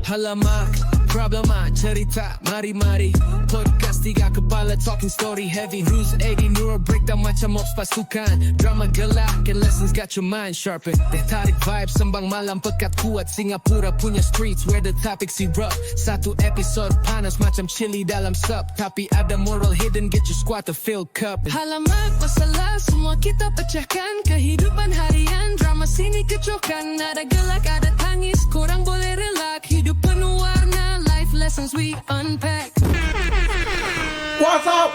Halamak, problemah, cerita, mari-mari. Podcast tiga kepala talking story heavy. Rules 80, neural breakdown macam ops pasukan. Drama gelak and lessons got your mind sharpened. Teh tarik vibe, sembang malam pekat kuat. Singapura punya streets where the topics erupt. Satu episode panas macam chili dalam sup. Tapi ada moral hidden, get your squad to fill cup. Halamak, masalah semua kita pecahkan. Kehidupan harian, drama sini kecokan. Ada gelak, ada tangis, korang boleh relak. Hidup penuh warna, life lessons we unpack. What's up?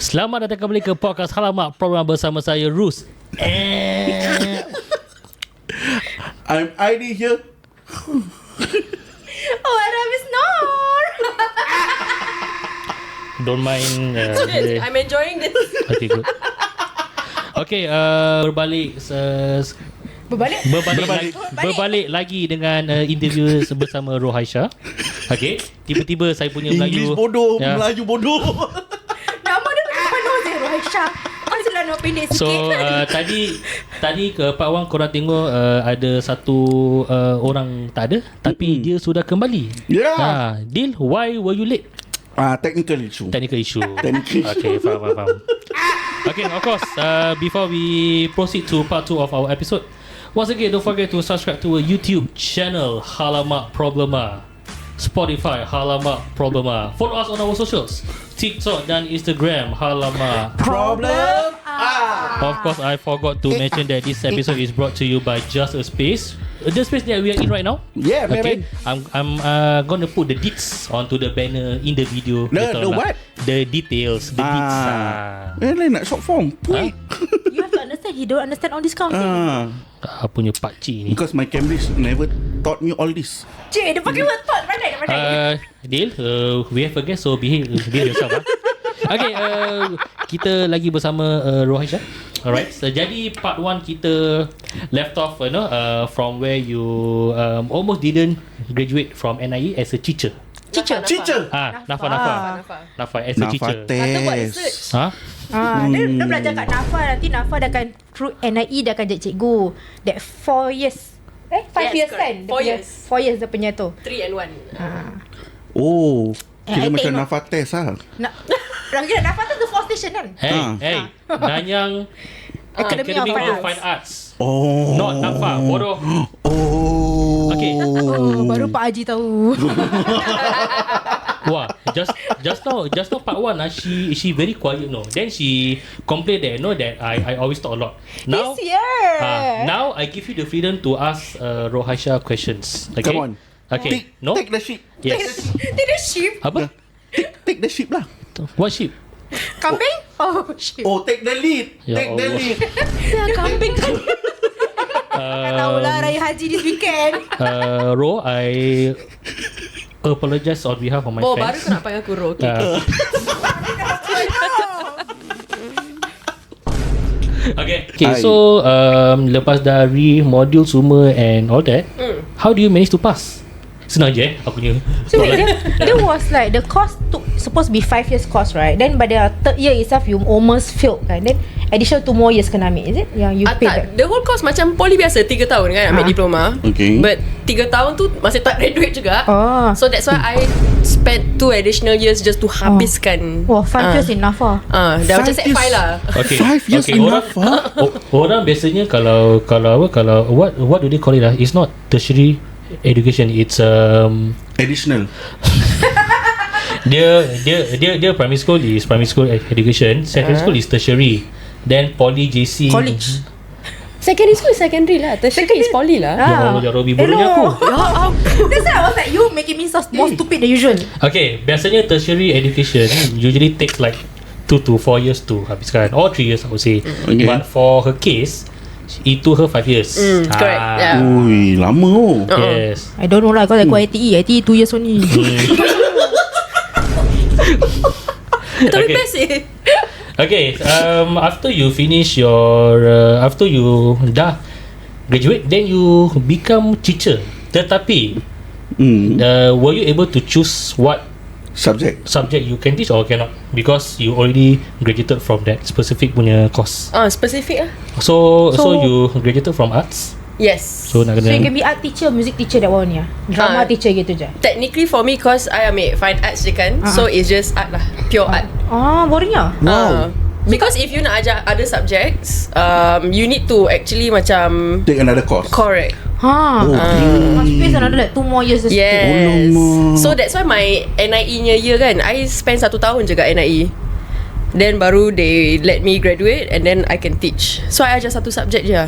Selamat datang kembali ke podcast Halamak Problema bersama saya Rus. I'm ID here. Oh, my name is Noor. Don't mind. I'm enjoying this. Okay, good. Okay, berbalik lagi dengan interview bersama Rohaishah. Okay, tiba-tiba saya punya Melayu English bodoh, Melayu bodoh. Nama dia macam penuh je, Rohaishah. Masihlah nak pendek sikit. So tadi ke part 1 korang tengok ada satu orang tak ada, tapi dia sudah kembali. Yeah. Dil, why were you late? Technical issue. Okay, faham. Okay, of course, before we proceed to part 2 of our episode, once again, don't forget to subscribe to our YouTube channel, Halamak Problemah, Spotify, Halamak Problemah. Follow us on our socials, TikTok dan Instagram, Halamak Problem. Of course, I forgot to mention that this episode is brought to you by Just a Space. The space that we are in right now. Yeah, okay. man. I'm gonna put the deets onto the banner in the video. The what? The details. The deets. Nak short form. You have to understand. He don't understand all this kind of thing. Punya pakcik ni. Because my Cambridge never taught me all this. Cik, dia pakai word thought. Pandai. Dil, we have a guest, so behave yourself. Okay, kita lagi bersama Rohaishah. Alright, so jadi part 1 kita left off from where you almost didn't graduate from NIE as a teacher. Nafa as a teacher. Kata buat research. Dia belajar kat Nafa. Nanti Nafa dah akan through NIE dah akan jadi cikgu. That 4 years 5 years kan? 4 years dia punya tu. 3 and 1. Oh, kira macam tengok. Nafa test lah. Kira Nafa tu 4 station kan? Hey, Nanyang Academy of Fine Arts. Oh. Not Nafa, bodoh. Oh. Okay. Baru Pak Haji tahu. Wah, just now part 1 she very quiet Then she complained that that I always talk a lot. Now This year. Now I give you the freedom to ask Rohaishah questions. Okay? Come on. Okay. Take the sheep. Yes. Take the sheep. Apa? Take the sheep lah. What sheep? Kambing? Oh, sheep. Oh, take the lead. Ya Take the Allah. lead. Ya, kambing kan. Tak tahulah Raya Haji this weekend. Ro, I apologize on behalf of my Baru fans. kau nak panggil aku Ro. Okay. Okay, so lepas dari modul semua and all that, how do you manage to pass? Senang je aku punya. So there was like the course supposed to be 5 years course, right? Then by the 3rd year itself you almost failed kan? Then additional 2 more years kena ambil, is it? Yang you pay back? Tak, the whole course macam poli biasa 3 tahun kan ambil diploma. Okay. But 3 tahun tu masih tak graduate juga. So that's why I spent 2 additional years just to habiskan. Wah, 5 years in Nafa. Dah macam set 5 lah. Okay. 5 years okay, enough. Orang biasanya kalau what do they call it lah? It's not tertiary education, it's Additional. dia primary school is primary school education, secondary school is tertiary, then poly JC College. Secondary school is secondary lah. Tertiary is poly lah. Jangan Robi bodohnya aku. That's why I was like, you making me so more stupid than usual. Okay, biasanya tertiary education usually takes like 2 to 4 years to habiskan, or 3 years I would say. Okay. But for her case, itu her 5 years. Correct. Yeah. Ui, lama. Yes. I don't know lah, because I go ITE 2 years only. Tapi Okay. best Okay, after you finish your after you dah graduate, then you become teacher. Tetapi were you able to choose what Subject you can teach or cannot? Because you already graduated from that specific punya course. Specific lah. So you graduated from arts. Yes. So nak So you kena can be art teacher, music teacher, that one ya. Drama teacher gitu je. Technically for me, cause I ambil fine arts je kan, so it's just art lah, pure art. Boring lah. Wow. Because if you nak ajar other subjects, you need to actually macam Take another course. correct. Must pay another like 2 more years. Yes. So that's why my NIE nya year kan, I spend 1 tahun je kat NIE. Then baru they let me graduate and then I can teach. So I ajar satu subjek je.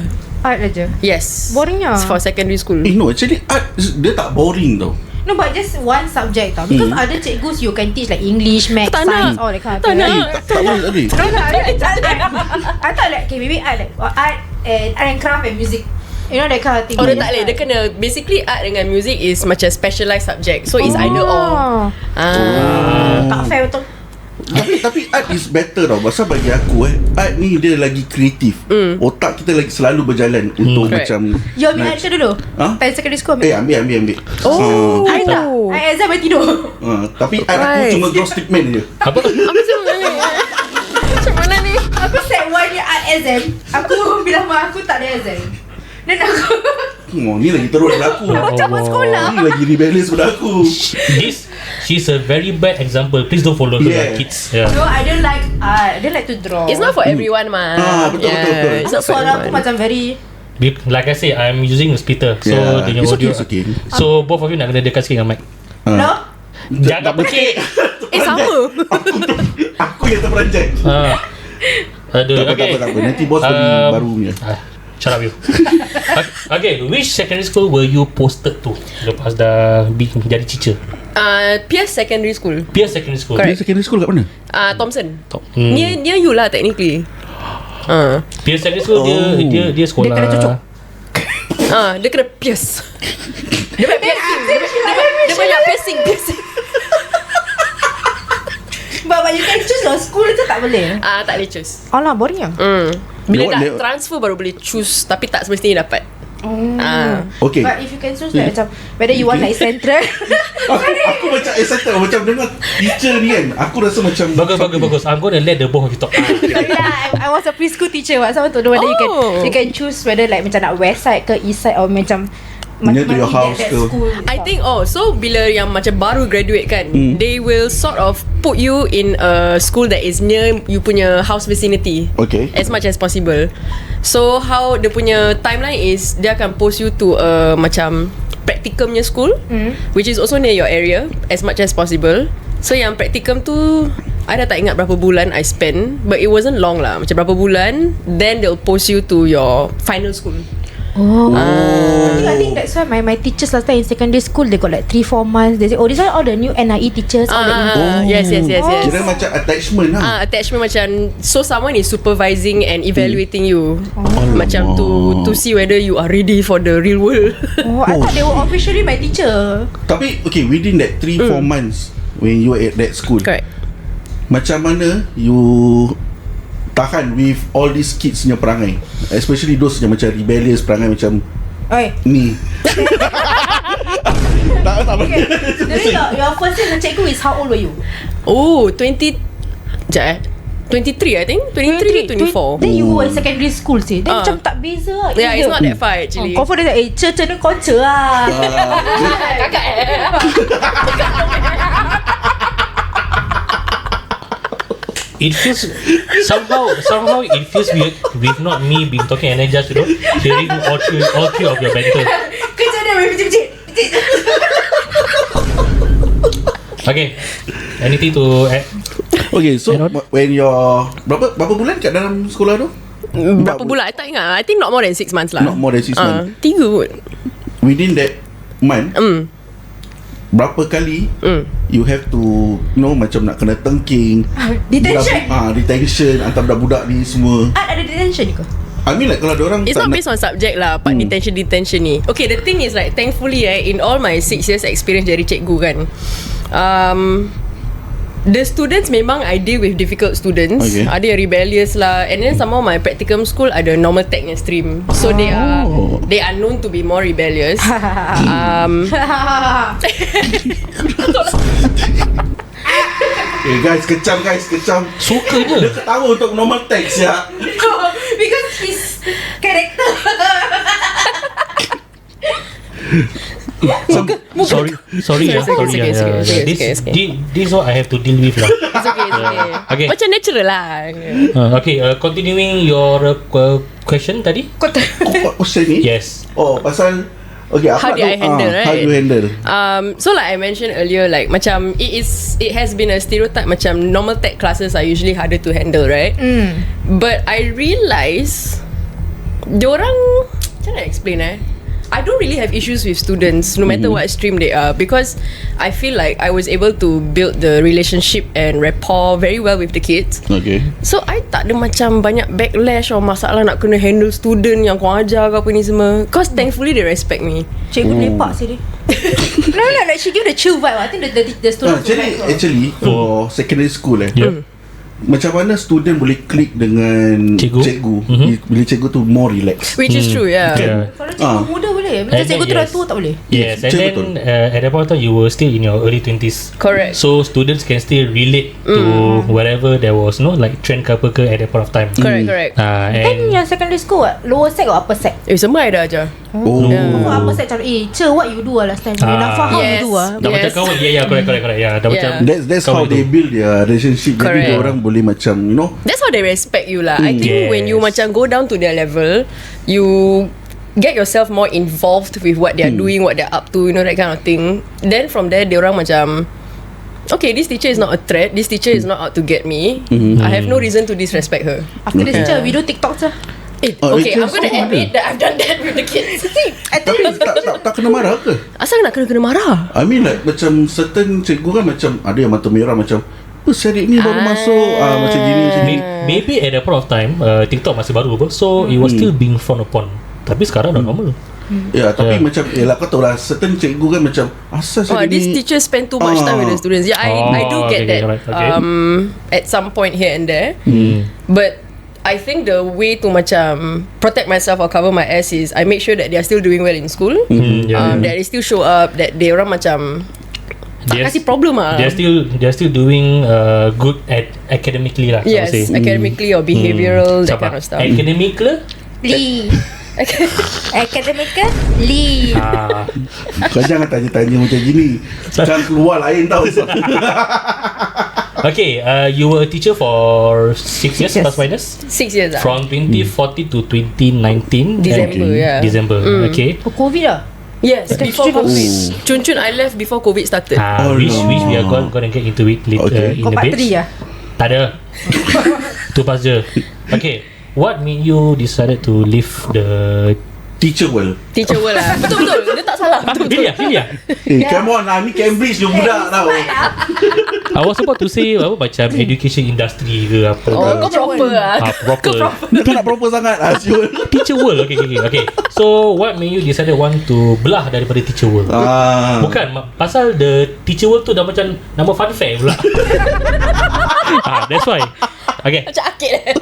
Art aja. Yes. Boring lah. It's for secondary school. No, actually art dia tak boring tau. No, but just one subject tau. Because other cikgus you can teach like English, maths, Tak nak. science, all that kind of Tak thing. nak. Tak boleh tadi. I thought like okay, maybe art like art and craft and music. You know that kind of thing. Oh, dia tak boleh. Dia kena, basically art dengan music is macam specialised subject. So it's either or. Tak fair betul. Tapi art is better tau. Pasal bagi aku art ni dia lagi kreatif. Otak kita lagi selalu berjalan untuk Correct. macam You ambil art dulu? Ha? Time secondary school ambil? ambil. I tak. I exam I tidur. Tapi art aku cuma draw stickman je. apa? Macam mana ni? Aku set 1 year art exam. Aku bilang mak aku tak ada exam. Dan aku Ni lagi teruk daripada aku. aku cabut sekolah. Ni lagi rebellious daripada aku. She's a very bad example. Please don't follow her, Yeah. kids. Yeah. No, I don't like art. I don't like to draw. It's not for everyone mah. Betul. It's not for Suara aku everyone. macam very Like I say, I'm using a splitter. So Yeah, dia punya it's audio. okay. So both of you nak kena dekat sikit dengan mic. no. Jangan pekik. Sama. Aku yang terperanjat. Aduh, Tak apa. Nanti bos beli baru punya. Shut up you. Okay, which secondary school were you posted to lepas dah jadi teacher? Pierce Secondary School. Pierce Secondary School. Dia secondary school kat mana? Thompson. Hmm. Near you lah technically. Pierce Secondary School dia sekolah. Dia kena cucuk. Dia kena pierce. Dia banyak piercing. Dia banyak piercing. But you can choose your school tu tak boleh. Tak boleh choose. Alah, boring lah. Bila Dia- dah transfer baru boleh choose, tapi tak semestinya dapat. Okay. But if you can choose like macam whether you want like central. Aku macam excited macam dengar teacher ni kan. Aku rasa macam Bagus. I'm gonna let the both of you talk. I was a preschool teacher. So I want to know whether you can choose whether like macam nak west side ke east side or macam Near to your house that ke? school. I think so bila yang macam baru graduate kan, they will sort of put you in a school that is near you punya house vicinity. Okay. As much as possible. So how dia punya timeline is, dia akan post you to a macam practicumnya school, which is also near your area as much as possible. So yang practicum tu I dah tak ingat berapa bulan I spend, but it wasn't long lah, macam berapa bulan. Then they'll post you to your final school. I think that's why my teachers last time in secondary school, they got like 3-4 months. They say, these are all the new NIE teachers. All the new. Yes. Kira macam attachment lah. Attachment macam, so someone is supervising and evaluating you, macam Alamak. to see whether you are ready for the real world. I thought they were officially my teacher. Tapi okay, within that 3-4 months when you were at that school, Correct. macam mana you tahan with all these kids punya perangai, especially those yang macam rebellious, perangai macam Oi. ni. tak Okay. Jadi your first year cikgu is how old were you? 23 I think 23 to 24. Then you were in secondary school sih. Then macam tak beza lah. Yeah, it's not that far actually. Confirm dia cer ni koncer lah. Kakak It feels somehow it feels weird with not me being talking and then just hearing all three of your banter. Kerja dia macam-macam. Okay, anything to add? Okay, so when you're berapa bulan kat dalam sekolah tu? berapa bulan I tak ingat. I think not more than 6 months lah. Not more than 6 months. 3 kot. Within that month, berapa kali you have to macam nak kena tengking, Detention. detention antara budak-budak ni semua. Ada detention ke? I mean like kalau diorang It's not based on subject lah, part detention ni. Okay, the thing is like, thankfully in all my 6 years experience jadi cikgu kan, the students memang I deal with difficult students. Okay. Ada yang rebellious lah, and then some of my practicum school ada normal tech stream, so they are known to be more rebellious. guys, kecam. Suka je. Dia ketawa untuk normal text ya. Because his character. Sorry. This is what I have to deal with lah. It's okay. Macam natural lah. Continuing your question tadi. Question ni? Yes. Oh, pasal how did I handle, right? How do you handle? So like I mentioned earlier, like macam it has been a stereotype macam normal tech classes are usually harder to handle, right? But I realise diorang, macam mana explain I don't really have issues with students no matter what stream they are, because I feel like I was able to build the relationship and rapport very well with the kids. Okay. So I tak ada macam banyak backlash or masalah nak kena handle student yang kau ajar ke apa ni semua, cause thankfully they respect me. Cikgu lepak sih dia. No, like she give the chill vibe. I think the students actually for secondary school macam mana student boleh klik dengan cikgu bila cikgu tu more relax, which is true, Kalau cikgu muda boleh, bila cikgu tu dah tua tak boleh. Yes, and then at that point of time you were still in your early 20s. Correct. So students can still relate to whatever there was, no, like trend ke apa ke at that point of time. Correct. Kan yang secondary school lower sec or upper sec? Semua I dah ajar. Upper sec macam what you do last time, you nak faham you do dah macam kawan. Correct. Dah macam that's how they build their relationship. Jadi orang boleh macam, you know, that's how they respect you lah. I think when you macam go down to their level, you get yourself more involved with what they're doing, what they're up to, you know, that kind of thing. Then from there, dia orang macam, okay, this teacher is not a threat, this teacher is not out to get me, I have no reason to disrespect her. After this teacher, we do TikTok sir. Okay, I'm going to admit that I've done that with the kids. Tapi tak kena marah ke? Asal nak kena marah? I mean like macam certain cikgu kan macam ada yang mata merah macam Syarif ni baru masuk macam gini. Maybe at that point of time TikTok masih baru apa, so it was still being frowned upon. Tapi sekarang dah normal. Tapi macam kau tahu lah, certain cikgu kan macam asal Syarif this ni teacher spend too much time with the students. I do get that. At some point here and there. But I think the way to macam protect myself or cover my ass is I make sure that they are still doing well in school. That they still show up, that they orang macam tak kasih problem lah. They're still doing good at academically lah. Yes, academically or behavioural, that kind of stuff. Academically kau jangan tanya-tanya macam gini, jangan keluar lain tau. Okay, you were a teacher for 6 years plus minus? 6 years lah. From 2014 to 2019 December. Okay. For COVID lah. Yes, before COVID. Cun I left before COVID started. Which we are gonna get into it later in a bit. Tak ada. Tu pas je. Okay, what made you decided to leave the teacher world lah? Betul dia tak salah. Really? Come on lah, ni Cambridge je budak tau. I was about to say apa macam education industry ke apa. Kau proper lah. Proper. Dia nak proper sangat lah. Teacher world. Okay. So what made you decided want to belah daripada teacher world? Bukan pasal the teacher world tu dah macam nama fun fair pula. That's why. Okay. Macam akid. Ya.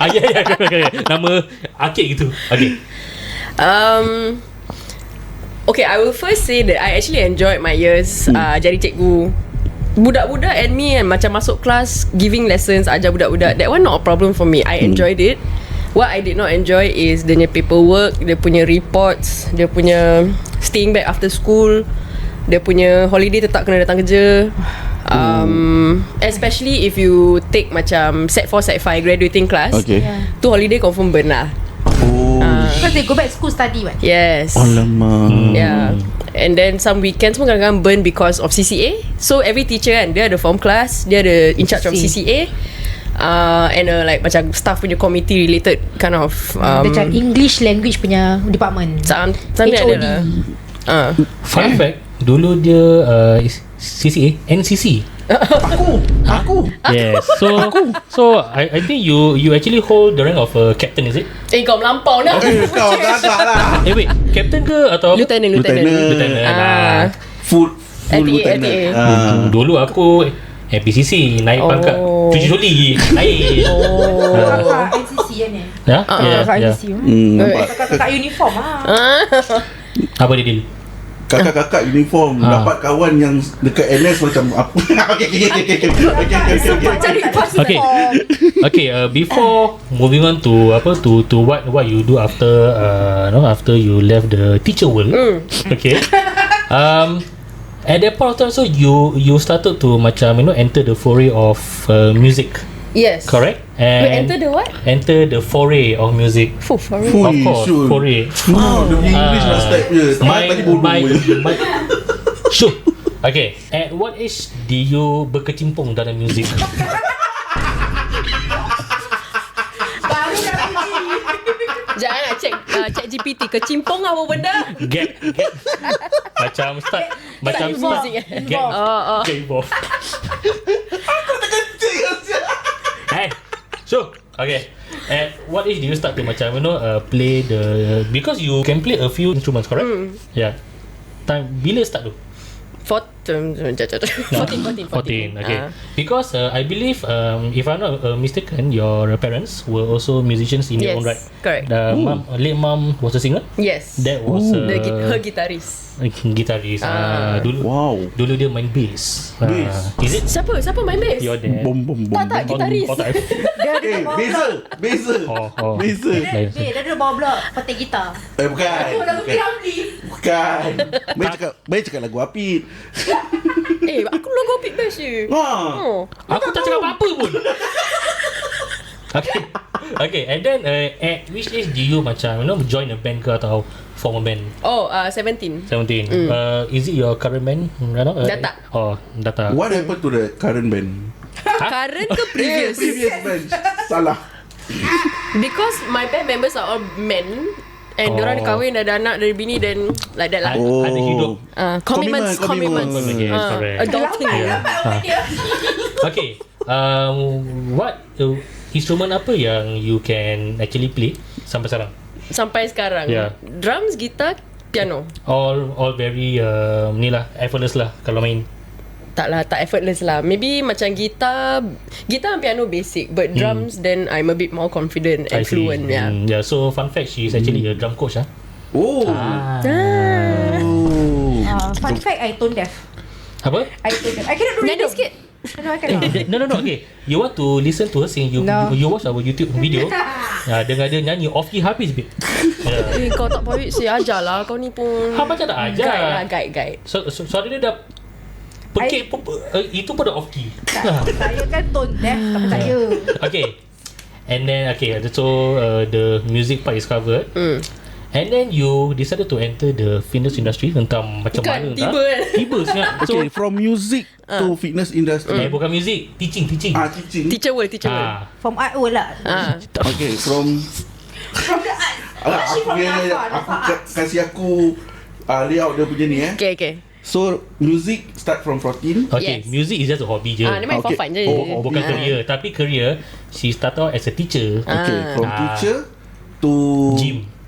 Nama akid gitu. Okay. Okay, I will first say that I actually enjoyed my years jadi cikgu. Budak-budak and me macam masuk kelas, giving lessons, ajar budak-budak, that one not a problem for me. I enjoyed it. What I did not enjoy is dia punya paperwork, dia punya reports, dia punya staying back after school, dia punya holiday tetap kena datang kerja. Especially if you take macam set 4, set 5 graduating class, tu holiday confirm burn lah. Because they go back school study what? Yes. Alamak. Yeah. And then some weekends pun kadang-kadang burn because of CCA. So every teacher kan, dia ada form class, dia ada in charge of CCA, and like macam staff punya committee related kind of macam English language punya department. Something ada lah. Fun fact, dulu dia CCA NCC. Aku. Yes. So I think you actually hold the rank of captain, is it? Kau melampau nak. Kau agak lah. Wait, captain ke atau Lieutenant. Full lieutenant. Dulu aku MPCC naik pangkat cuci soli naik. Kakak NCC kan ni? Kakak NCC. Kakak uniform Apa dia deal? kakak-kakak uniform dapat kawan yang dekat NS macam apa. Okay. Okay, before moving on to what you do after after you left the teacher world. Okay. At that point of time, so you started to macam enter the foray of music. Yes. Correct? Wait, And enter the what? enter the foray of music. Foray. Of course, sure. foray. Dia punya English lah step je. Tadi bodoh. Sure. Okay. At what age did you berkecimpung dalam music? Jangan nak check GPT. Kecimpung apa benda? Get macam start macam start music, get involved. Hey, so okay. At what age do you start to macam play the, because you can play a few instruments, correct? Yeah. Time bila start tu? 14. Okay. Because I believe if I'm not mistaken, your parents were also musicians in their Yes, own right. correct. Late mom was a singer. Yes. That was Her guitarist. Guitarist. Dulu Wow. dulu dia main bass. Is it Siapa main bass? your dad? Bom. Tak, gitaris. tak. Beza. Oh. Beza. Dia duduk bawah blok petik gitar. Bukan. Bukan. Baik cakap lagu Apit. Aku logo pick bass je. Aku tak cakap apa-apa pun. Okay, and then at which age do you macam join a band ke atau form a band? 17. 17. Is it your current band? Data. Data. What happened to the current band? Current ke previous? Previous band. Salah. Because my band members are all men. And diorang dah kahwin, dah ada anak, dari bini, dan like that lah. Ada hidup. Commitments. Yes, correct. Adulting. Okay. What instrument apa yang you can actually play sampai sekarang? Sampai sekarang. Yeah. Drums, gitar, piano. All very ni lah, effortless lah kalau main. Tak effortless lah. Maybe macam gitar and piano basic, but drums then I'm a bit more confident and fluent. Yeah. So fun fact, she is actually a drum coach. Fun fact, I tone deaf. Apa? I cannot do Nyanyi rhythm. sikit. No, I cannot. No. Okay. You want to listen to her sing? You watch our YouTube video. Dengar dia nyanyi off key habis bit. Kau tak payah saya ajar lah. Kau ni pun Apa macam tak ajar? Guide. So suara dia dah pekik itu pun dah off key. Saya kan tone deaf, tak percaya. Okay. And then so the music part is covered. And then you decided to enter the fitness industry. Entah macam mana tiba sangat. So Okay, from music to fitness industry. bukan music, teaching. Teaching. Teacher world. From art world lah. Okay, from From the art. aku kasih aku layout dia punya ni Okay. So music start from 14. Okay, Yes. music is just a hobby je. Ni main for Okay. fun je. Bukan career. Tapi career, she started out as a teacher. Okay, from teacher to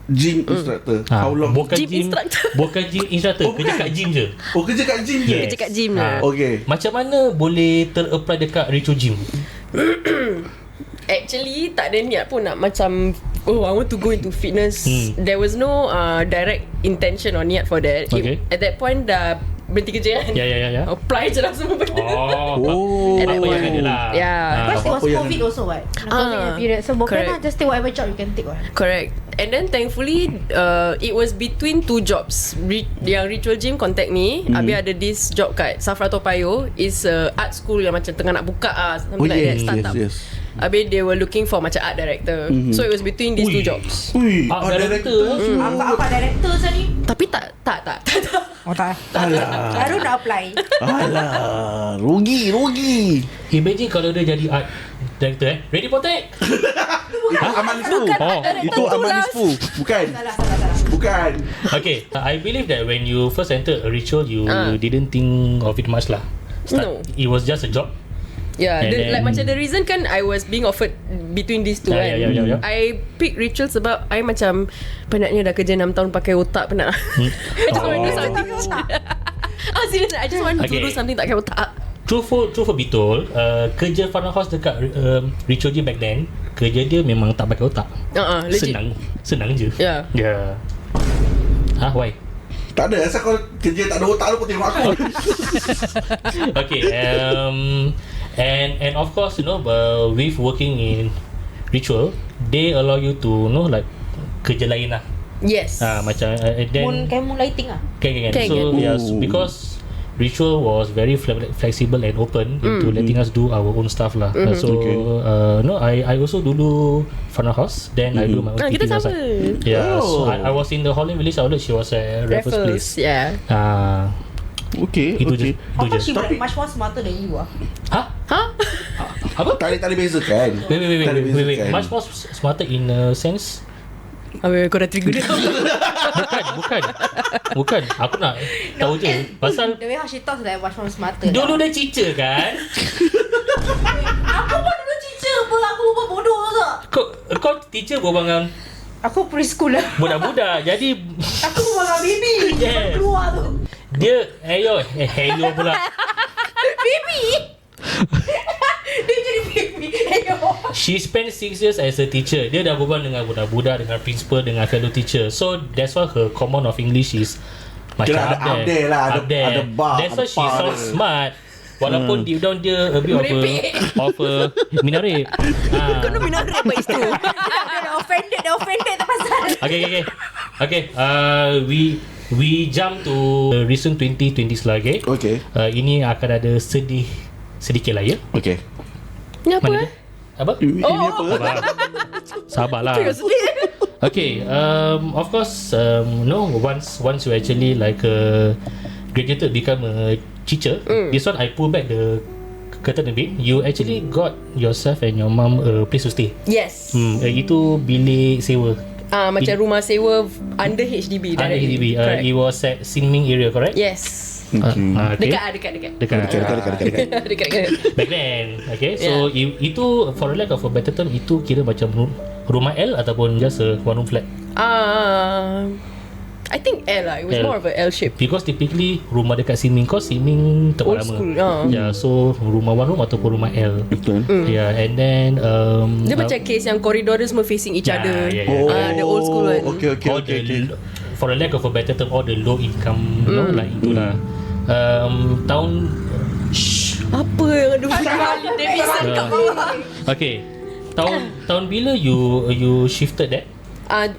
gym instructor. How long? Bukan Gym instructor. Bukan gym instructor. Kerja kat gym je. Kerja kat gym je. Yes. Kerja kat gym lah. Okay. Macam mana boleh ter-apply dekat Richo Gym? Actually tak ada niat pun nak macam I want to go into fitness. There was no direct intention or niat for that. Okay. At that point dah berhenti kerja kan. Ya. Apply je lah semua benda. Oh. At that Apa yang point. ada lah. Yeah. Because it was Apa yang- COVID also what. COVID period. So bukan correct. lah, just take whatever job you can take what. Correct. And then thankfully it was between two jobs. Yang Ritual Gym contact me. Habis ada this job kat Safra Toa Payoh. Is a art school yang macam tengah nak buka something like that, startup. Yes. Habis they were looking for macam art director. So it was between these two jobs. Ui, Art director. Apa director saya ni? Tapi tak. Oh tak. Alah. Baru nak apply. Alah, rugi. Imagine kalau dia jadi art director Ready for take? Aman Isfu. Oh, Itu Aman Isfu. Bukan. Salah. Bukan. Okay, I believe that when you first entered a ritual, you didn't think of it much lah. No. It was just a job. Yeah, And then- like macam the reason kan I was being offered between these two kan. Yeah. I pick Ritual sebab I macam penatnya dah kerja 6 tahun pakai otak, penat. I just want to do something. Serious, I just want to do something tak pakai otak. Truthful betul, kerja farmhouse dekat Ritual Gym back then, kerja dia memang tak pakai otak. Legit. Senang je. Yeah. Yeah. Why? Tak ada. Asal kau kerja tak ada otak lu, kau tengok aku. Okay, and of course, you know, with working in ritual, they allow you to, you know, like kerja lain lah. Yes. Macam then Moon lighting lah. Can. Can. So yes, because ritual was very flexible and open into letting us do our own stuff lah. So no, I also dulu front of house. Then I do my own Kita fitting sama. outside. Yeah, so I was in the Holland Village outlet. She was at Raffles Place. Yeah. Okay. Itu je. How Itu come je. she much more smarter than you ah? Apa? Tak boleh bezakan. Wait. Much more smarter in a sense. Kau dah trigger dia. Bukan. Aku nak tahu je pasal The way how she talks like much more smarter. dulu dia teacher kan. Aku pun dulu teacher pun. Aku pun bodoh ke? Kau teacher berbual dengan Aku preschool lah. budak-budak. Jadi Aku berbual dengan baby. Yes. Keluar tu. dia heyo pula. Baby. Dia jadi baby. Ayo. She spent 6 years as a teacher. Dia dah berbual dengan budak-budak, dengan principal, dengan fellow teacher. So that's why her command of English is macam Kira ada up there lah, ada bar, That's why ada she bar so dia. smart. Walaupun deep down dia a bit of a minarip. Kau nak minarip apa itu? Dia offended tak pasal. Okay. We jump to recent 2020s lah, okay? Okay. Ini akan ada sedikit lah ya. Okay. Ni apa Mana dia? Apa? Ini apa? Sabarlah. Okay, of course, no, once you actually like graduated, become a teacher, this one I pull back the curtain a bit. You actually got yourself and your mum a place to stay. Yes. Itu bilik sewa. Macam rumah sewa under HDB. Under HDB. Correct. It was at Sin Ming area, correct? Yes. Okay. Dekat. Back then. Okay, so itu for lack of a better term, itu kira macam rumah L ataupun just a one room flat? I think L lah. It was L. more of a L shape. Because typically rumah dekat Sin Ming, kau Sin Ming tempat Old lama. school, Yeah, so rumah one room ataupun rumah L. Betul. Yeah, and then Dia macam case yang koridor dia semua facing each other. The old school one. Okay. For the lack of a better term, all the low income, you know, like itulah. Tahun Apa yang ada kali Davidson kat bawah? Okay. Tahun bila you shifted that?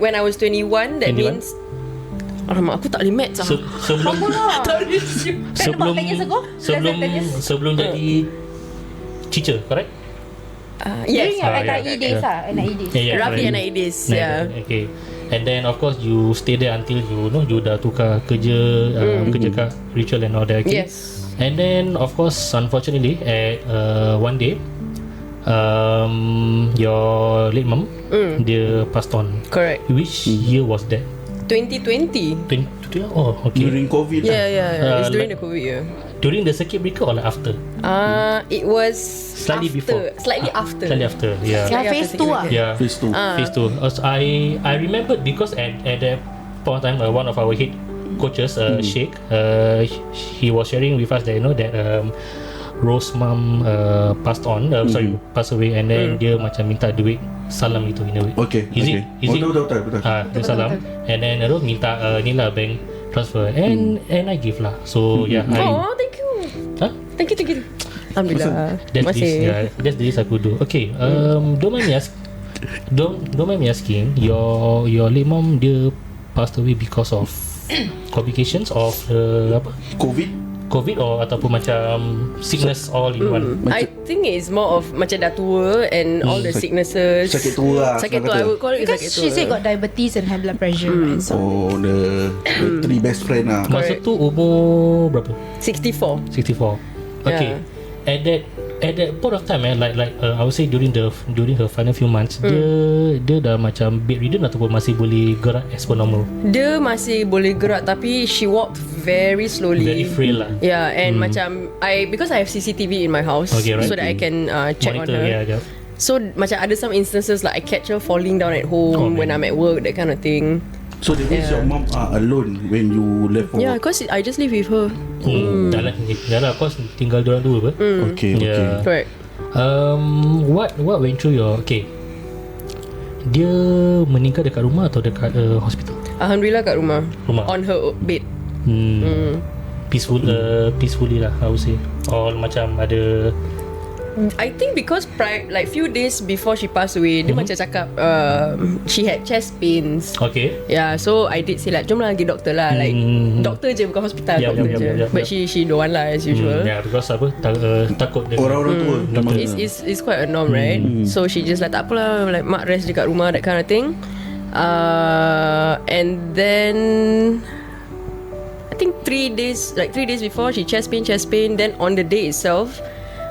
When I was 21, that 21? means alamak, aku tak boleh maths lah. Sebelum jadi teacher, correct? Yes. NIE days lah. NIE days. Roughly correct. NIE days. Yeah. Okay. And then of course you stay there until you dah tukar kerja, kerja kat ritual and all that. Okay? Yes. And then of course, unfortunately, at one day, your late mum, dia passed on. Correct. Which year was that? 2020. Oh, okay. During COVID. Yeah. It's during like- the COVID year. During the circuit breaker or like after? It was Slightly before. Slightly after. Slightly after, yeah. Yang phase 2 lah. Yeah. Phase 2. Phase 2. I remembered because at that point of time, one of our head coaches, Sheikh, he was sharing with us that that Rose mum passed away, and then dia macam minta duit salam itu in a way. Okay. Is it? Betul. Dia salam, and then minta ni lah bank transfer, and I give lah. So yeah. Oh, thank you. Huh? Thank you. Alhamdulillah. That's this aku do. Okay. Don't mind me asking. Your late mom, dia passed away because of complications of apa? COVID or ataupun macam sickness all in one. I think it's more of macam dah tua and all the sicknesses. Sakit tua lah. Sakit tua. I would call it Because sakit tua. she said got diabetes and high blood pressure. And so the three best friend lah. Masa Correct. tu umur berapa? 64. 64. Okay. At that point of time, like I would say during her final few months, dia dah macam bedridden ataupun masih boleh gerak as per normal. Dia masih boleh gerak tapi she walked very slowly. Very frail lah. Yeah, and macam because I have CCTV in my house, Okay, right. so that I can check Monitor, on her. yeah. So macam ada some instances like I catch her falling down at home when I'm at work, that kind of thing. So that means your mom are alone when you left for Yeah, work. because I just live with her. Dah lah, kau tinggal diorang dua apa? Okay. Yeah. Correct. What went through your Dia meninggal dekat rumah atau dekat hospital? Alhamdulillah kat rumah. Rumah. On her bed. Peacefully lah, I would say. Or macam ada I think because like few days before she passed away, dia macam cakap she had chest pains. Okay. Yeah, so I did say like, jom lah pergi doktor lah. Like doktor je, bukan hospital. Doktor je. But she don't want lah as usual. Yeah, because apa takut dia Orang-orang tua It's quite a norm, right? So she just like, tak apalah, like mak rest je kat rumah, that kind of thing. And then I think 3 days before, she chest pain. Then on the day itself,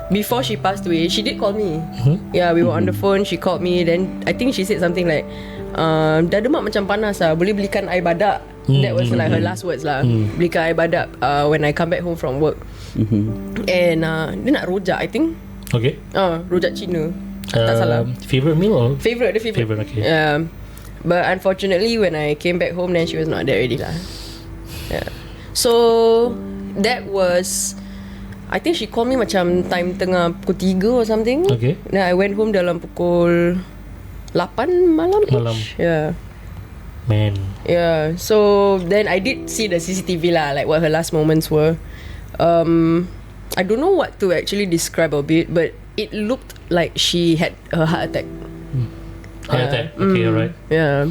before she passed away, she did call me. Yeah, we were on the phone. She called me. Then I think she said something like, dah mak macam panas lah, boleh belikan air badak. That was like her last words lah. Belikan air badak when I come back home from work. And dia nak rojak, I think. Okay. Rojak Cina. Tak salah. Favorite meal or? Favorite, okay. Yeah. But unfortunately, when I came back home, then she was not there already lah. Yeah. So that was, I think she called me macam time tengah pukul 3 or something. Okay. Then I went home dalam pukul 8 malam. Yeah. Man. Yeah. So then I did see the CCTV lah, like what her last moments were. I don't know what to actually describe of it, but it looked like she had a heart attack. Heart attack. Okay, alright. Yeah.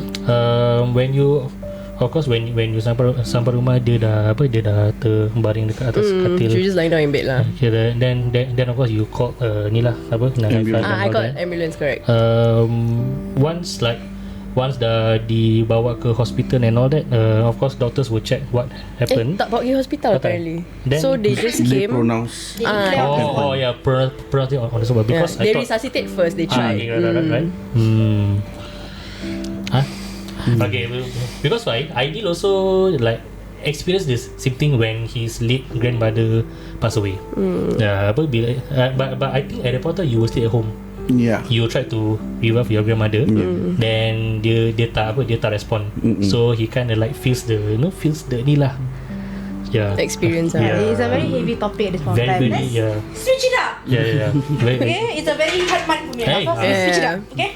When you, of course, when you sampai rumah, dia dah terbaring dekat atas katil. She was just lying down in bed lah. Okay, then of course you call ni lah apa, I called ambulance, correct. Once dah dibawa ke hospital and all that, of course doctors will check what happened. Tak bawa pergi hospital apparently. Then, so they just came. pronounce pronounce it on the spot because they resuscitate first. They try. Right. Okay, because I did also like experience this same thing when his late grandmother passed away. But I think at the point you will stay at home. Yeah. You try to revive your grandmother, then dia tak respond. So he kind of like feels the ni lah. Yeah. Experience. It's a very heavy topic at this point of time. Very, yeah. Switch it up. Yeah. Okay, it's a very hard month for me. Switch it up. Okay.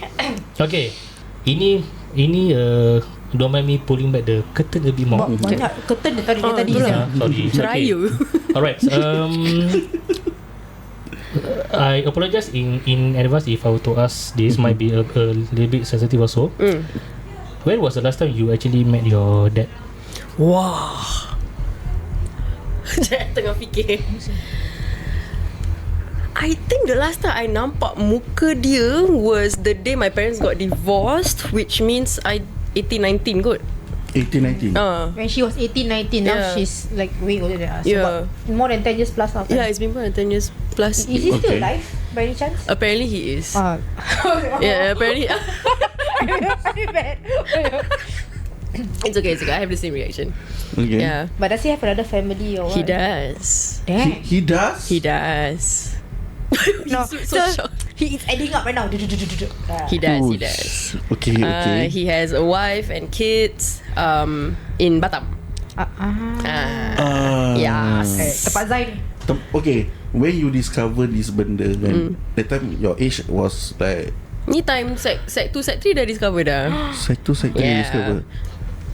Okay. Ini don't mind me pulling back the curtain a bit more. Banyak curtain dia tadi. Sorry. Raya. Alright. I apologize in advance if I were to ask this. Might be a little bit sensitive also. When was the last time you actually met your dad? Wah. Saya tengah fikir. I think the last time I nampak muka dia was the day my parents got divorced, which means 18-19 kot. 18-19. When she was 18-19, now she's like way older than us. Yeah. So more than 10 years plus. Yeah, it's been more than 10 years plus. Is he still alive by any chance? Apparently he is. Yeah, apparently. very bad. It's okay. I have the same reaction. Okay. Yeah. But does he have another family or what? He does. Damn. He does? He does. No, so shocked. he is adding up right now. He does. Okay. He has a wife and kids in Batam. Yes. Tempat Zain. Okay, when you discover this benda kan, that time your age was like ni time sec 2 sec 3 dah discover dah. Sec 2 sec 3 discover.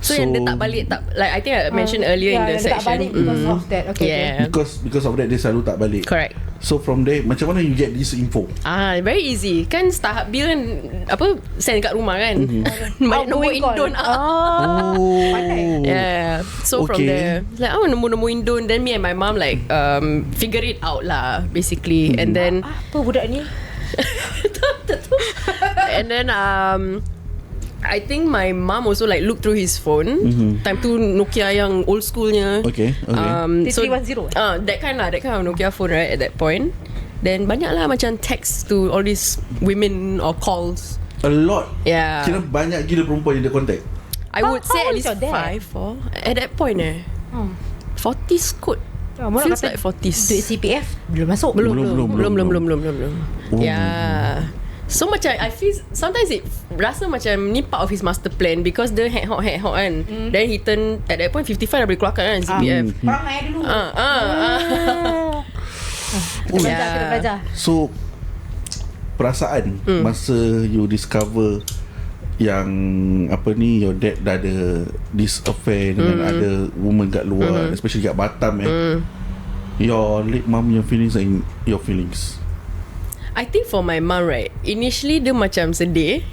So yang dia tak balik, like I think I mentioned earlier in the section. Tak balik because of that. Okay. Yeah. Because of that dia selalu tak balik. Correct. So from there, macam mana you get this info? Very easy. Kan Starhub bill kan send kat rumah kan. Banyak nombor Indon. Yeah. So from there, like nombor Indon, then me and my mom like figure it out lah basically. And then apa budak ni? And then I think my mom also like look through his phone. Time tu Nokia yang old schoolnya. Okay. So 3310. that kind of Nokia phone right at that point. Then banyak lah macam text to all these women or calls. A lot. Yeah. Kira banyak gila perempuan yang dia contact. I would say how at old is least your dad? 5 at that point 40s kot. Feels like 40s. Duit CPF belum masuk. Belum. Oh. Yeah. So macam I feel sometimes it rasa macam ni part of his master plan because dia head hot kan. Then he turn at that point 55 dah boleh keluarkan kan CPF. Perangai dulu. Kita belajar. So perasaan masa you discover yang apa ni, your dad dah ada this affair dengan ada woman kat luar, especially kat Batam your late mum your feelings and your feelings? I think for my mum, right, initially dia macam sedih,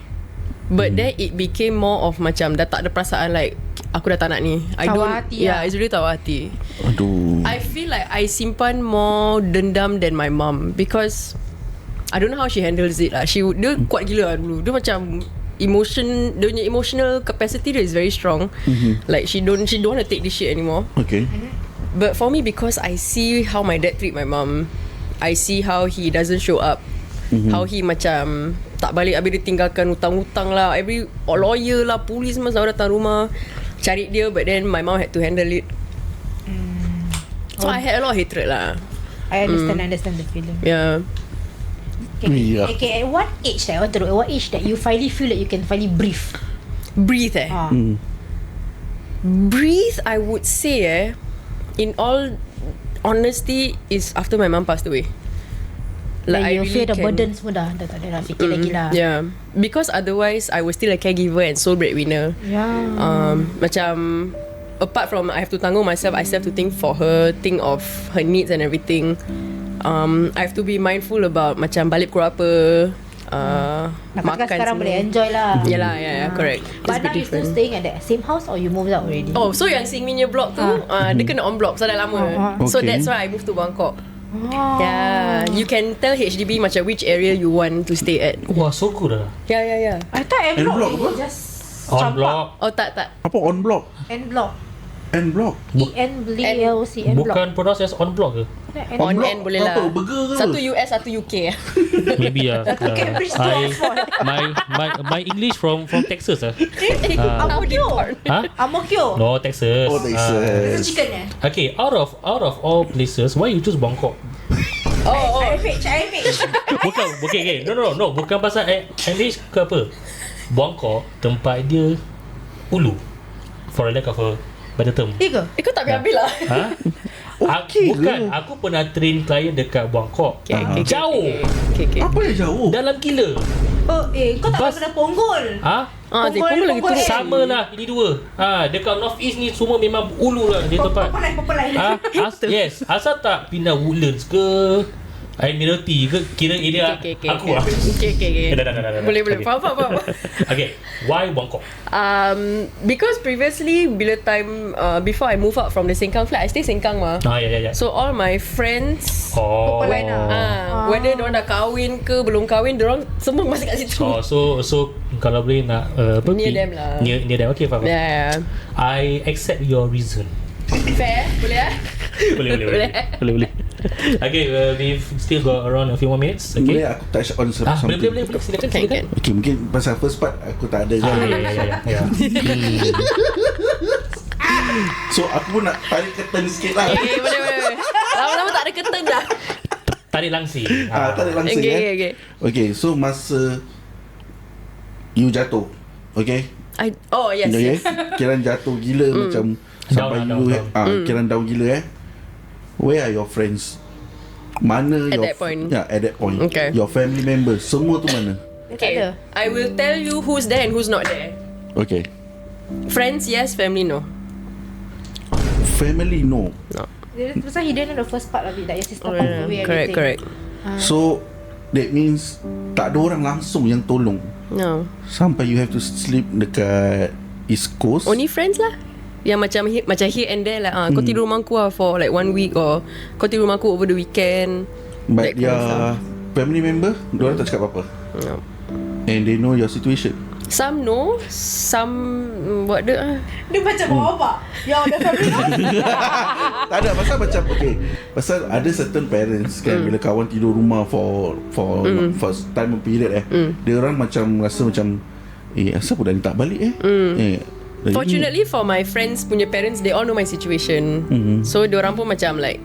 but then it became more of macam dah tak ada perasaan like aku dah tak nak ni. It's really tawa hati. Aduh. I feel like I simpan more dendam than my mum because I don't know how she handles it lah. Dia kuat gila lah dulu. Dia macam dia punya emotional capacity dia is very strong. Like she don't want to take this shit anymore. Okay. But for me, because I see how my dad treat my mum, I see how he doesn't show up, how he macam tak balik, habis dia tinggalkan hutang-hutang lah, every lawyer lah, polis semua selalu datang rumah cari dia, but then my mum had to handle it. So I had a lot of hatred lah. I understand the feeling. Yeah. Okay, at what age that I want to know, at what age that you finally feel that you can finally breathe? Breathe Breathe, I would say in all honesty is after my mum passed away. Like I you really feel the can. burden semua dah tak ada nak fikir lagi lah. Yeah, because otherwise I was still a caregiver and sole breadwinner. Yeah. Macam apart from I have to tanggung myself, I still have to think for her, think of her needs and everything. I have to be mindful about macam balik pukul apa, Makan sekarang semua. boleh enjoy lah. Yalah, correct. But now you still staying at that same house or you moved out already? Oh, so yang Singminya block tu dia kena on block, so dah lama. So Okay. that's why I moved to Bangkok. Yeah, you can tell HDB macam which area you want to stay at. Wah, so good lah. Yeah. I thought En block block apa? is just On campak. block. Oh tak. Apa on block? En block. En block. ENBLOC en block. Bukan pronounce as on block ke? On block and boleh apa? lah. Burger ke? Satu US, satu UK. Maybe lah. Cambridge to Oxford. My English from Texas lah. Ang Mo Kio. Huh? Ang Mo Kio. No, Texas. Oh, Texas. Itu chicken eh? Okay, out of all places, why you choose Bangkok? IMH. Bukan, okay. No. Bukan pasal English ke apa. Bangkok, tempat dia ulu. For a lack of a better term. Tiga. Kau tak habis lah. Ha? Okay Bukan, ke? aku pernah train klien dekat Bangkok. Okay. Jauh. Okay. Apa yang jauh? Dalam gila. Oh, kau tak Bas- pernah Ponggol? Ha? Punggol lagi teruk. Sama lah ini dua. Dekat North East ni semua memang ulu lah dia tempat. Populai. Yes, asal tak pindah Woodlands ke Admiralty ke, kira area Okay. aku lah. Okay. Dah. Boleh. Okay. Faham. Okay, why Bangkok? Because previously bila time before I move out from the Sengkang flat, I stay Sengkang mah. Ya. So all my friends Populai lah. whether diorang dah kahwin ke belum kahwin, diorang semua masih kat situ. So kalau boleh nak Near them lah. Near them. Okay, faham. Yeah. I accept your reason. Fair, boleh Boleh. Okay, we've still got around a few more minutes. Okay. Boleh aku touch on something? Boleh. Silakan. Can. Okay, mungkin pasal first part aku tak ada kan. Ya. So aku pun nak tarik curtain sikit lah. Okay, boleh. Lama-lama tak ada curtain dah. Tarik langsir. Tarik langsung Okay. Okay, so masa you jatuh, okay? Yes. Okay, kiraan jatuh gila macam sampai Down. kiraan down gila Where are your friends? Mana At your that point. at that point. Okay. Your family members semua tu mana? Okay. I will tell you who's there and who's not there. Okay. Friends, yes. Family, no. Family no. Pasal he didn't know the first part of it, that your sister passed away. Correct. So that means tak ada orang langsung yang tolong. No. Sampai you have to sleep dekat East Coast. Only friends lah. Yang macam here and there lah. Kau tidur rumah aku lah for like 1 week, or kau tidur rumah aku over the weekend. But that kind of your family member, diorang tak cakap apa-apa. No. And they know your situation. Some know, some buat dia. Dia macam bawa yang ada family. Tak ada, pasal macam okay, pasal ada certain parents kan, bila kawan tidur rumah for time period dia orang macam rasa macam asal budak ni tak balik Fortunately for my friends punya parents, they all know my situation. So diorang pun macam like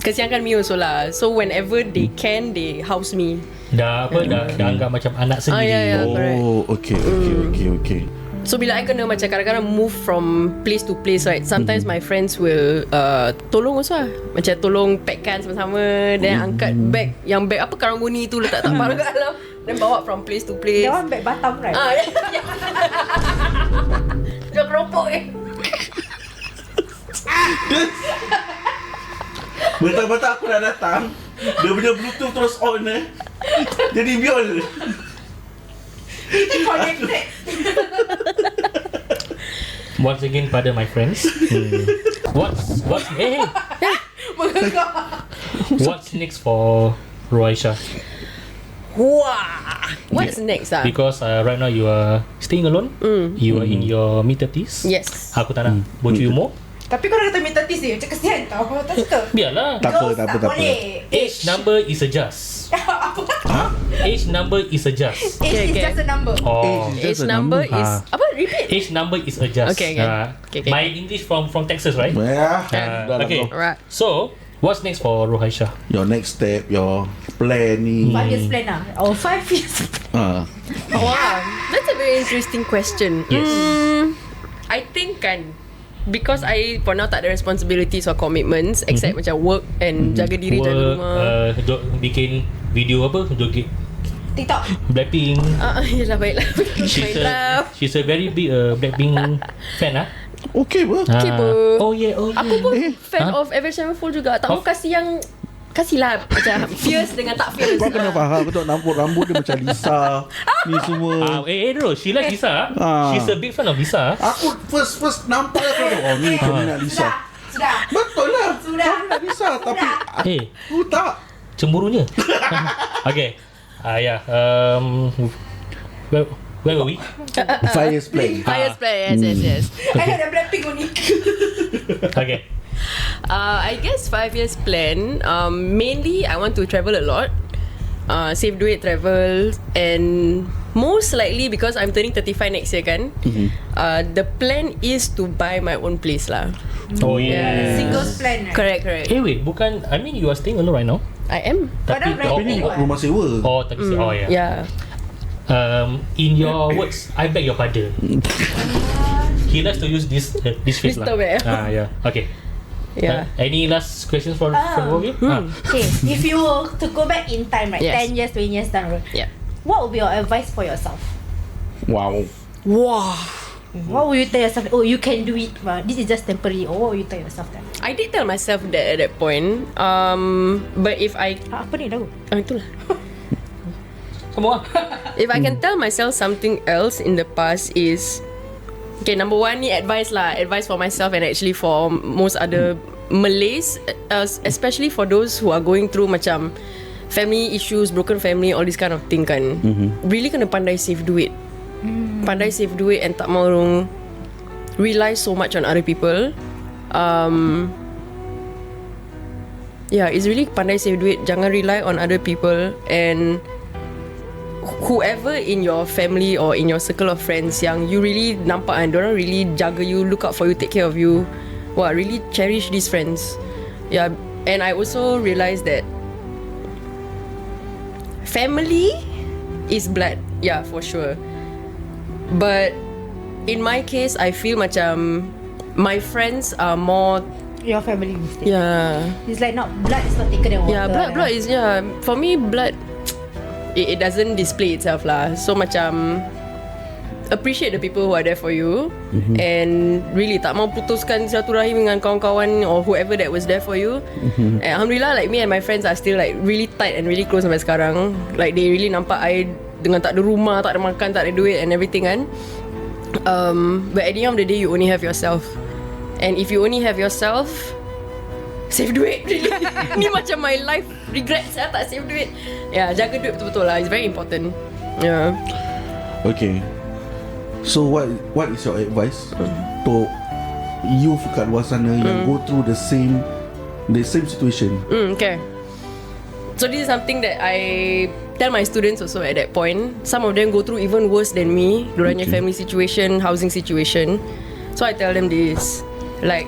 kesiankan me also lah. So whenever they can, they house me. Dah anggap macam anak sendiri. Yeah, correct. Oh, okay. So bila I kena macam kadang-kadang move from place to place, right, sometimes my friends will tolong also lah. Macam tolong packkan sama-sama, then angkat bag, yang bag apa karang guni tu letak tak parah kat dalam. Then bawa from place to place. That one back Batam, right? Jual keropok Betul-betul aku dah datang, dia punya bluetooth terus on jadi biol. Connected. Once again, pada my friends. What's What's next for Rohaishah? Wah, what's next Because right now you are staying alone. You are in your mid-30s. Yes. Aku tak nak bocu you more. Tapi kau dah kata minta tis dia, macam kesian tau. Tak suka. Biarlah. Tak apa. Boleh. Age number is a just. Age number is a just. Age is just a number. Oh, Age number is apa? Repeat. age number is a just. Okay. Okay. My English from Texas, right? Okay. Okay. So, what's next for Rohaishah? Your next step, your plan ni. 5 years plan lah. Or 5 years. Wow, that's a very interesting question. Yes. I think because I for now tak ada responsibilities or commitments except macam work and jaga diri, jaga rumah. Bikin video apa? Joget TikTok. Blackpink. Yelah, baiklah. She's a very big Blackpink fan Okay apa? Okay, Oh yeah. Aku pun fan of Avenged Sevenfold juga. Tak mau kasihlah macam fierce dengan tak fierce. Kau kena faham, kau tengok rambut dia macam Lisa ni semua. No, she like Lisa. She's a big fan of Lisa. Aku first nampak aku ni peminat Lisa. Sudah. Betul lah. Sudah. Kau peminat Lisa tapi aku tak. Cemburunya. Okay. Yeah. Where were we? 5 years plan. Highest play, yes. I had a Blackpink only. Okay. I guess 5 years plan. Mainly, I want to travel a lot. Save duit, travel, and most likely because I'm turning 35 next year kan. The plan is to buy my own place lah. Oh yeah. Singles plan, right? Correct. Wait, bukan. I mean, you are staying alone right now. I am. Padahal Tapi ni rumah sewa. Oh yeah. Yeah. In your words, I beg your pardon. He likes to use this phrase lah. Mr. Bear. Yeah. Okay. Yeah. Any last questions from both of you? Okay, if you were to go back in time, right? Yes. 10 years, 20 years down the road. Yeah. What would be your advice for yourself? Wow. What would you tell yourself? Oh, you can do it. This is just temporary. Or what would you tell yourself then? I did tell myself that at that point. But if I Apa ni tahu? itulah. Semua. If I can tell myself something else in the past is, okay, number one ni advice for myself and actually for most other Malays, especially for those who are going through macam family issues, broken family, all this kind of thing kan. Really kena pandai save duit. Pandai save duit and tak mau rely so much on other people. Yeah, it's really pandai save duit. Jangan rely on other people, and whoever in your family or in your circle of friends yang you really nampak kan, diorang really jaga you, look out for you, take care of you. Wah, really cherish these friends. Yeah, and I also realised that family is blood. Yeah, for sure. But in my case, I feel macam my friends are more. Your family mistake. Yeah. It's like not blood is not thicker than water. Yeah, blood is for me blood. It doesn't display itself lah. So macam appreciate the people who are there for you, and really tak mau putuskan silaturahim dengan kawan-kawan or whoever that was there for you. And alhamdulillah, like me and my friends are still like really tight and really close sampai sekarang. Like they really nampak I dengan tak ada rumah, tak ada makan, tak ada duit and everything kan. But at the end of the day, you only have yourself. And if you only have yourself, save duit really. Ni macam my life regrets saya tak save duit. Yeah, jaga duit betul-betul lah. It's very important. Yeah. Okay. So what is your advice to youth kat luar sana yang go through the same situation? Okay. So this is something that I tell my students also at that point. Some of them go through even worse than me. Dorangnya family situation, housing situation. So I tell them this, like,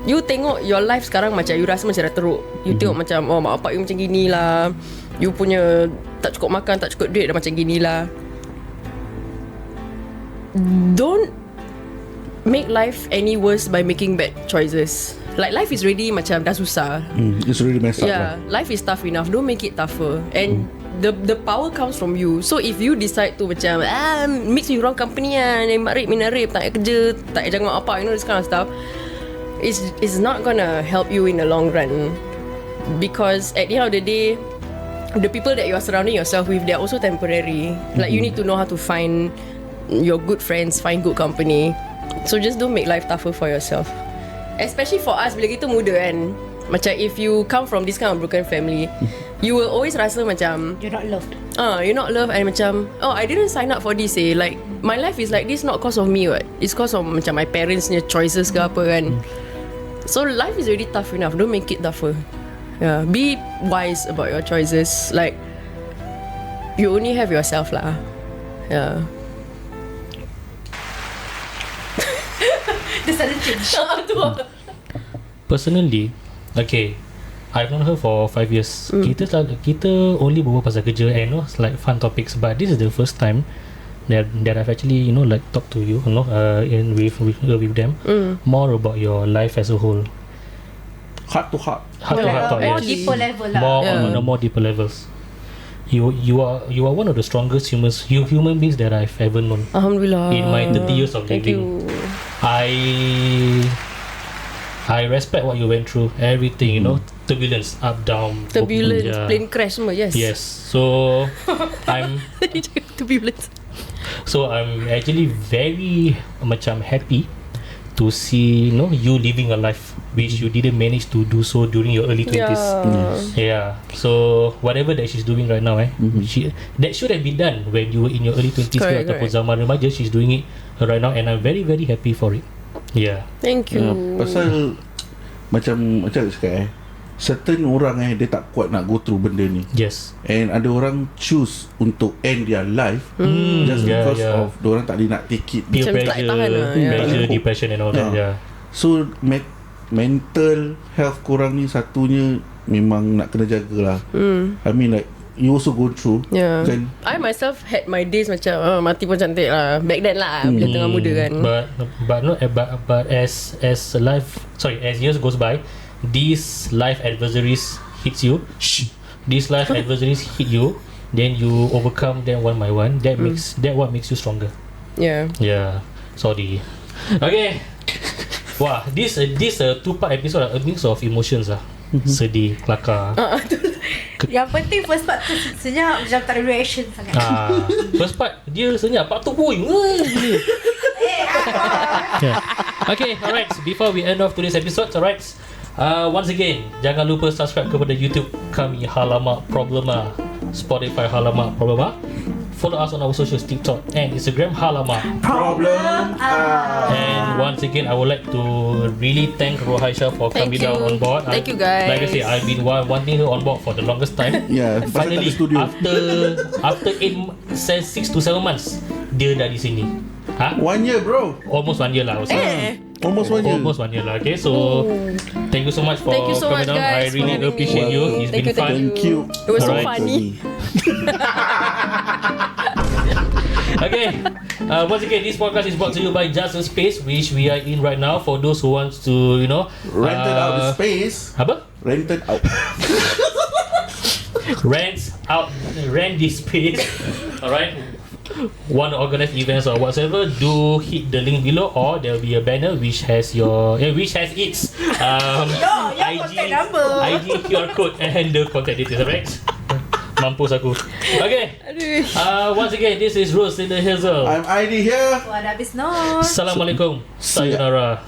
you tengok your life sekarang macam you rasa macam dah teruk. You tengok macam mak bapak you macam gini lah, you punya tak cukup makan, tak cukup duit dah macam gini lah. Don't make life any worse by making bad choices. Like life is already macam dah susah. It's really messed up Yeah, life is tough enough. Don't make it tougher. And the power comes from you. So if you decide to macam mix with wrong company minarip, tak payah kerja, tak payah jangan apa, you know, this kind of stuff, it's not gonna help you in the long run. Because at the end of the day, the people that you are surrounding yourself with, they're also temporary. Like you need to know how to find your good friends, find good company. So just don't make life tougher for yourself. Especially for us, bila kita muda kan, macam if you come from this kind of broken family, you will always rasa macam You're not loved. you're not loved, and macam, I didn't sign up for this like my life is like this not cause of me what, it's cause of macam my parents punya choices ke apa kan. So life is already tough enough, don't make it tougher. Yeah, be wise about your choices. Like you only have yourself lah. Yeah. The sudden change. Personally, okay, I've known her for 5 years. Kita only berbual pasal kerja and like fun topics, but this is the first time that I've actually like talk to you, with them more about your life as a whole. Heart to heart. More yes. deeper level lah. More on a more deeper levels. You are one of the strongest human beings that I've ever known. Alhamdulillah. In my 30 years of Thank living. you. I respect what you went through, everything, turbulence, up, down, Turbulence, yeah. plane crash semua, yes. Yes. So I'm Turbulence. So I'm actually very macam happy to see you living a life which you didn't manage to do so during your early 20s. Yeah. So whatever that she's doing right now, that should have been done when you were in your early 20s ataupun zaman remaja. She's doing it right now, and I'm very very happy for it. Yeah. Thank you. Pasal macam cakap certain orang dia tak kuat nak go through benda ni. Yes. And ada orang choose untuk end their life just because of diorang tak boleh nak take it. Peer Macam tak pressure, tahan lah, pressure, depression and all that. Yeah. So mental health korang ni satunya memang nak kena jagalah. I mean like you also go through kan. I myself had my days macam mati pun cantik lah back then lah, bila tengah muda kan. But as years goes by, these life adversaries hits you. These life adversaries hit you, then you overcome them one by one. That what makes you stronger. Yeah. Sorry. Okay. Wah, this 2-part episode a mix of emotions lah. Sedih, kelakar. Yang penting first part tu senyap, macam tak ada reaction sangat. First part dia senyap, part tu Okay, alright. Before we end off today's episode, alright. Once again, jangan lupa subscribe kepada YouTube kami Halamak Problemah, Spotify Halamak Problemah. Follow us on our socials, TikTok and Instagram Halamak Problem. And once again, I would like to really thank Rohaishah for coming down on board. Thank you guys. Like I say, I've been wanting her on board for the longest time. Yeah, Finally, studio. after 6 to 7 months, dia dah di sini. 1 year bro. Almost 1 year lah. Almost 1 year. Almost 1 year lah. Okay, so thank you so much for coming down. I really appreciate you. It's been fun. Thank you. It was so Alright. funny. Okay, once again, this podcast is brought to you by Just a Space, which we are in right now. For those who want to, Rented out the space. Apa? Rented out. Rent this space. Alright. Want to organize events or whatsoever, do hit the link below, or there will be a banner which has its contact number, IG QR code and the contact details. Alright. Mampus aku. Okay. Once again, this is Rose in the Hazel. I'm ID here. What habis no. Assalamualaikum. Sayonara.